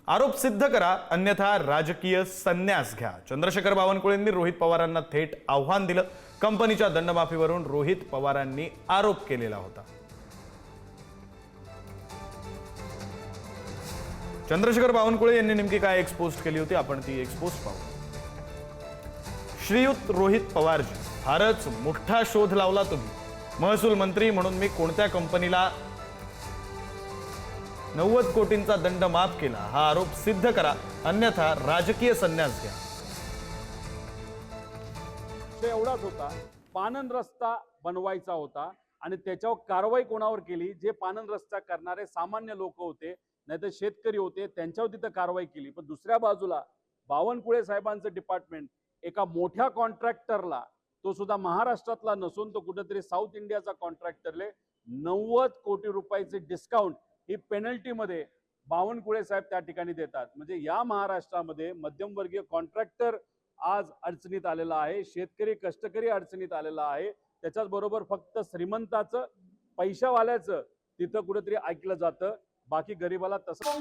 आरोप सिद्ध करा, अन्यथा राजकीय संन्यास घ्या. चंद्रशेखर बावनकुळेंनी रोहित पवारांना थेट आव्हान दिलं. कंपनीच्या दंडमाफीवरून रोहित पवारांनी आरोप केलेला होता. चंद्रशेखर बावनकुळे यांनी नेमकी काय एक्सपोज केली होती, आपण ती एक्सपोज पाहू. श्रीयुत रोहित पवारजी, फारच मोठा शोध लावला तुम्ही. महसूल मंत्री म्हणून मी कोणत्या कंपनीला 90 कोटींचा दंड माफ केला, हा आरोप सिद्ध करा, अन्यथा राजकीय संन्यास घ्या. एवढाच होता, पानन रस्ता बनवायचा होता आणि त्याच्यावर कारवाई कोणावर केली? जे पानन रस्ता करणारे सामान्य लोक होते, नाहीतर शेतकरी होते, त्यांच्यावर तिथं कारवाई केली. पण दुसऱ्या बाजूला बावनकुळे साहेबांचं डिपार्टमेंट एका मोठ्या कॉन्ट्रॅक्टरला, तो सुद्धा महाराष्ट्रातला नसून तो कुठेतरी साऊथ इंडियाचा कॉन्ट्रॅक्टरले 90 कोटी रुपयाचे डिस्काउंट ही पेनल्टी मध्ये बावनकुळे साहेब त्या ठिकाणी देतात. म्हणजे या महाराष्ट्रामध्ये मध्यमवर्गीय कॉन्ट्रॅक्टर आज अडचणीत आलेला आहे, शेतकरी कष्टकरी अडचणीत आलेला आहे. त्याच्याच बरोबर फक्त श्रीमंताचं, पैशावाल्याचं तिथं कुठेतरी ऐकलं जातं, बाकी गरीबाला तसं